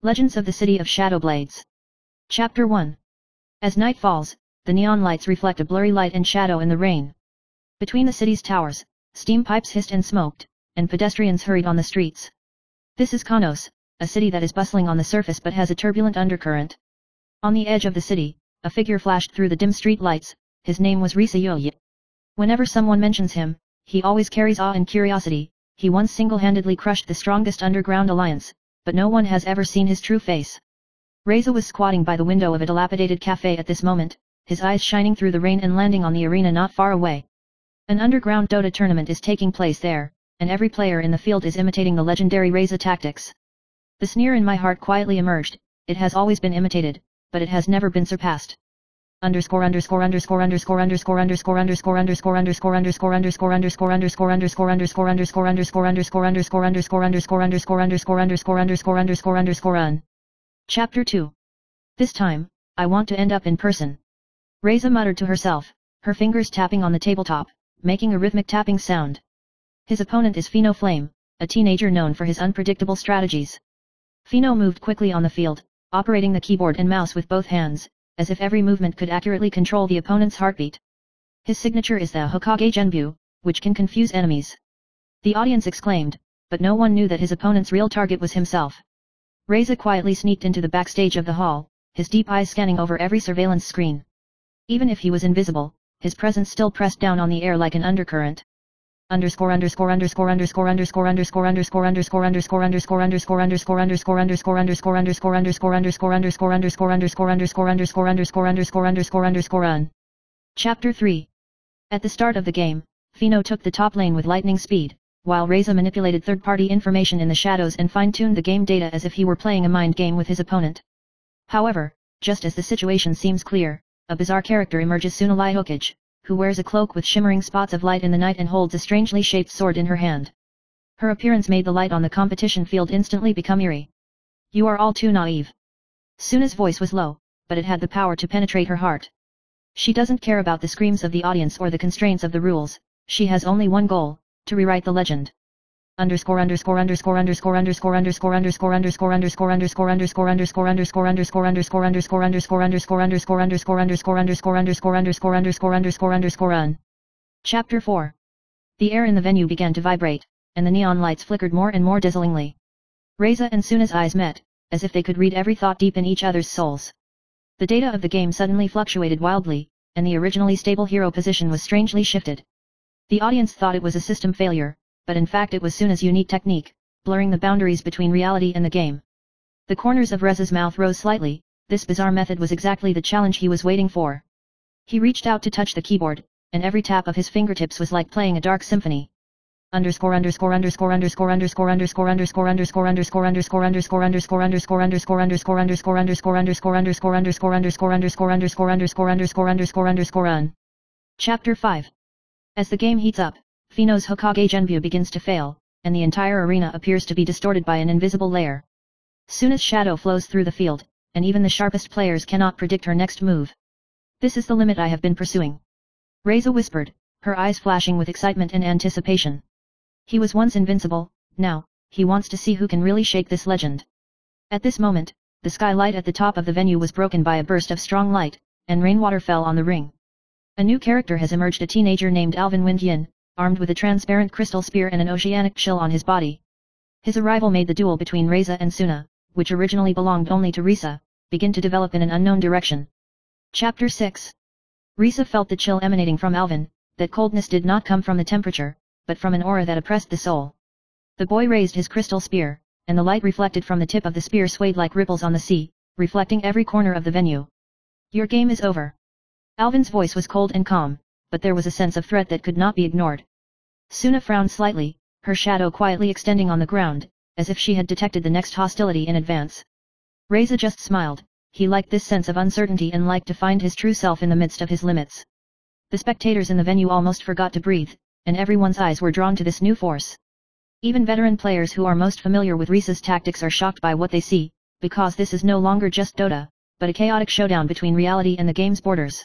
Legends of the City of Shadowblades. Chapter 1. As night falls, the neon lights reflect a blurry light and shadow in the rain. Between the city's towers, steam pipes hissed and smoked, and pedestrians hurried on the streets. This is Kanos, a city that is bustling on the surface but has a turbulent undercurrent. On the edge of the city, a figure flashed through the dim street lights. His name was Risa Yoye. Whenever someone mentions him, he always carries awe and curiosity. He once single-handedly crushed the strongest underground alliance, but no one has ever seen his true face. Reza was squatting by the window of a dilapidated cafe at this moment, his eyes shining through the rain and landing on the arena not far away. An underground Dota tournament is taking place there, and every player in the field is imitating the legendary Reza tactics. The sneer in my heart quietly emerged. It has always been imitated, but it has never been surpassed. Chapter 2. This time, I want to end up in person. Reza muttered to herself, her fingers tapping on the tabletop, making a rhythmic tapping sound. His opponent is Fino Flame, a teenager known for his unpredictable strategies. Fino moved quickly on the field, operating the keyboard and mouse with both hands, as if every movement could accurately control the opponent's heartbeat. His signature is the Hokage Genbu, which can confuse enemies. The audience exclaimed, but no one knew that his opponent's real target was himself. Reza quietly sneaked into the backstage of the hall, his deep eyes scanning over every surveillance screen. Even if he was invisible, his presence still pressed down on the air like an undercurrent. Chapter 3. At the start of the game, Fino took the top lane with lightning speed, while Reza manipulated third-party information in the shadows and fine-tuned the game data as if he were playing a mind game with his opponent. However, just as the situation seems clear, a bizarre character emerges: Tsunalai Hokage, who wears a cloak with shimmering spots of light in the night and holds a strangely shaped sword in her hand. Her appearance made the light on the competition field instantly become eerie. "You are all too naive." Suna's voice was low, but it had the power to penetrate her heart. She doesn't care about the screams of the audience or the constraints of the rules. She has only one goal: to rewrite the legend. Chapter 4. The air in the venue began to vibrate, and the neon lights flickered more and more dazzlingly. Reza and Suna's eyes met, as if they could read every thought deep in each other's souls. The data of the game suddenly fluctuated wildly, and the originally stable hero position was strangely shifted. The audience thought it was a system failure, but in fact it was Suna's unique technique, blurring the boundaries between reality and the game. The corners of Reza's mouth rose slightly. This bizarre method was exactly the challenge he was waiting for. He reached out to touch the keyboard, and every tap of his fingertips was like playing a dark symphony. Chapter 5. As the game heats up, Fino's Hokage Genbu begins to fail, and the entire arena appears to be distorted by an invisible layer. Suna's shadow flows through the field, and even the sharpest players cannot predict her next move. "This is the limit I have been pursuing," Reza whispered, her eyes flashing with excitement and anticipation. He was once invincible, now, he wants to see who can really shake this legend. At this moment, the skylight at the top of the venue was broken by a burst of strong light, and rainwater fell on the ring. A new character has emerged: a teenager named Alvin Windyin, armed with a transparent crystal spear and an oceanic chill on his body. His arrival made the duel between Reza and Suna, which originally belonged only to Risa, begin to develop in an unknown direction. Chapter 6. Risa felt the chill emanating from Alvin. That coldness did not come from the temperature, but from an aura that oppressed the soul. The boy raised his crystal spear, and the light reflected from the tip of the spear swayed like ripples on the sea, reflecting every corner of the venue. "Your game is over." Alvin's voice was cold and calm, but there was a sense of threat that could not be ignored. Suna frowned slightly, her shadow quietly extending on the ground, as if she had detected the next hostility in advance. Reza just smiled. He liked this sense of uncertainty and liked to find his true self in the midst of his limits. The spectators in the venue almost forgot to breathe, and everyone's eyes were drawn to this new force. Even veteran players who are most familiar with Risa's tactics are shocked by what they see, because this is no longer just Dota, but a chaotic showdown between reality and the game's borders.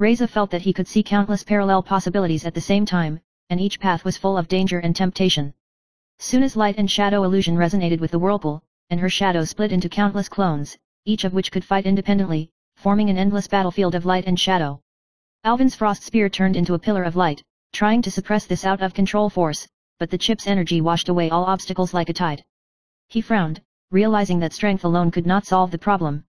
Reza felt that he could see countless parallel possibilities at the same time, and each path was full of danger and temptation. Soon as light and shadow illusion resonated with the whirlpool, and her shadow split into countless clones, each of which could fight independently, forming an endless battlefield of light and shadow. Alvin's frost spear turned into a pillar of light, trying to suppress this out-of-control force, but the chip's energy washed away all obstacles like a tide. He frowned, realizing that strength alone could not solve the problem.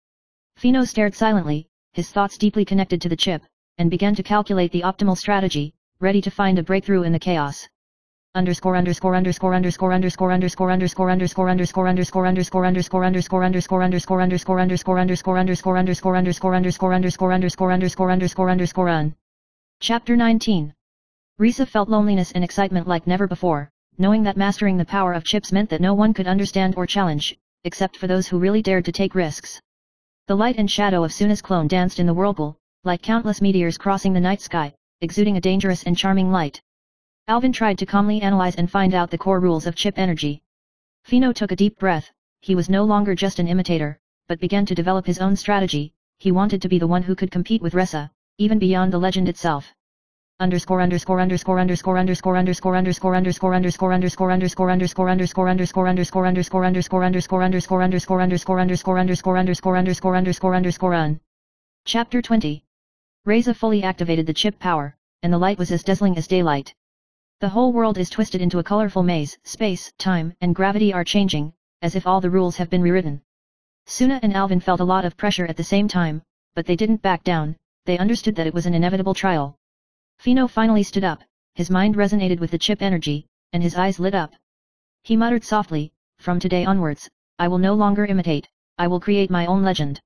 Fino stared silently, his thoughts deeply connected to the chip, and began to calculate the optimal strategy, ready to find a breakthrough in the chaos. Chapter 19. Risa felt loneliness and excitement like never before, knowing that mastering the power of chips meant that no one could understand or challenge, except for those who really dared to take risks. The light and shadow of Suna's clone danced in the whirlpool, like countless meteors crossing the night sky, exuding a dangerous and charming light. Alvin tried to calmly analyze and find out the core rules of chip energy. Fino took a deep breath. He was no longer just an imitator, but began to develop his own strategy. He wanted to be the one who could compete with Reza, even beyond the legend itself. Chapter 20. Reza fully activated the chip power, and the light was as dazzling as daylight. The whole world is twisted into a colorful maze. Space, time, and gravity are changing, as if all the rules have been rewritten. Suna and Alvin felt a lot of pressure at the same time, but they didn't back down. They understood that it was an inevitable trial. Fino finally stood up, his mind resonated with the chip energy, and his eyes lit up. He muttered softly, "From today onwards, I will no longer imitate, I will create my own legend."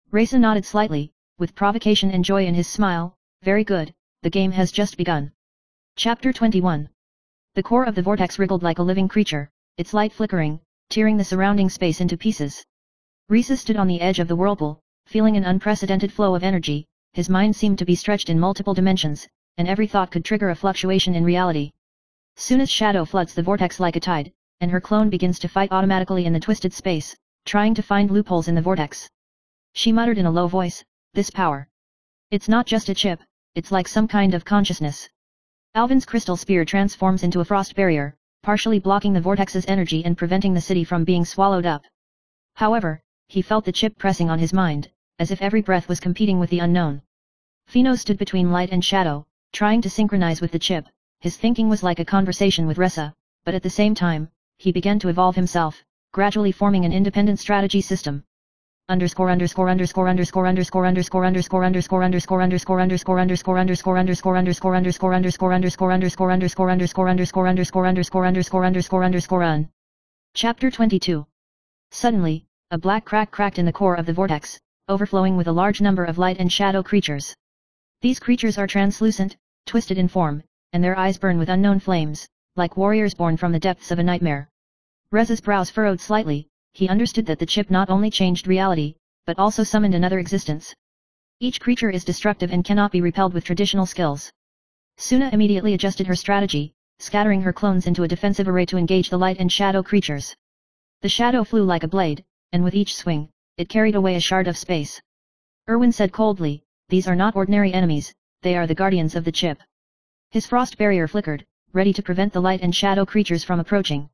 Reza nodded slightly, with provocation and joy in his smile. "Very good, the game has just begun." Chapter 21. The core of the vortex wriggled like a living creature, its light flickering, tearing the surrounding space into pieces. Reza stood on the edge of the whirlpool, feeling an unprecedented flow of energy. His mind seemed to be stretched in multiple dimensions, and every thought could trigger a fluctuation in reality. Suna's shadow floods the vortex like a tide, and her clone begins to fight automatically in the twisted space, trying to find loopholes in the vortex. She muttered in a low voice, "This power. It's not just a chip, it's like some kind of consciousness." Alvin's crystal spear transforms into a frost barrier, partially blocking the vortex's energy and preventing the city from being swallowed up. However, he felt the chip pressing on his mind, as if every breath was competing with the unknown. Fino stood between light and shadow, trying to synchronize with the chip. His thinking was like a conversation with Reza, but at the same time, he began to evolve himself, gradually forming an independent strategy system. Chapter 22. Suddenly, a black crack cracked in the core of the vortex, overflowing with a large number of light and shadow creatures. These creatures are translucent, twisted in form, and their eyes burn with unknown flames, like warriors born from the depths of a nightmare. Reza's brows furrowed slightly. He understood that the chip not only changed reality, but also summoned another existence. Each creature is destructive and cannot be repelled with traditional skills. Suna immediately adjusted her strategy, scattering her clones into a defensive array to engage the light and shadow creatures. The shadow flew like a blade, and with each swing, it carried away a shard of space. Erwin said coldly, "These are not ordinary enemies, they are the guardians of the chip." His frost barrier flickered, ready to prevent the light and shadow creatures from approaching.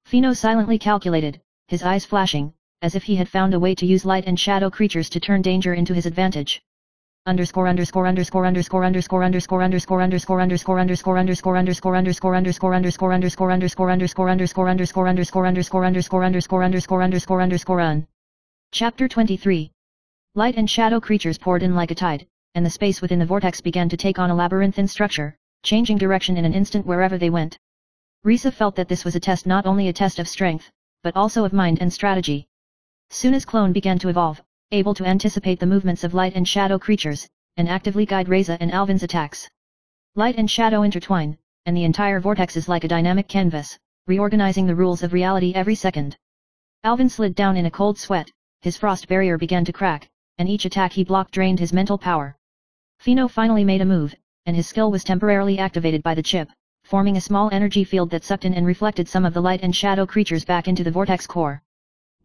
Fino silently calculated, his eyes flashing, as if he had found a way to use light and shadow creatures to turn danger into his advantage. Chapter 23. Light and shadow creatures poured in like a tide, and the space within the vortex began to take on a labyrinthine structure, changing direction in an instant wherever they went. Risa felt that this was a test, not only a test of strength, but also of mind and strategy. Suna's clone began to evolve, able to anticipate the movements of light and shadow creatures, and actively guide Reza and Alvin's attacks. Light and shadow intertwine, and the entire vortex is like a dynamic canvas, reorganizing the rules of reality every second. Alvin slid down in a cold sweat, his frost barrier began to crack, and each attack he blocked drained his mental power. Fino finally made a move, and his skill was temporarily activated by the chip, forming a small energy field that sucked in and reflected some of the light and shadow creatures back into the vortex core.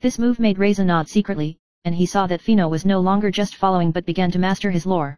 This move made Reza nod secretly, and he saw that Fino was no longer just following but began to master his lore.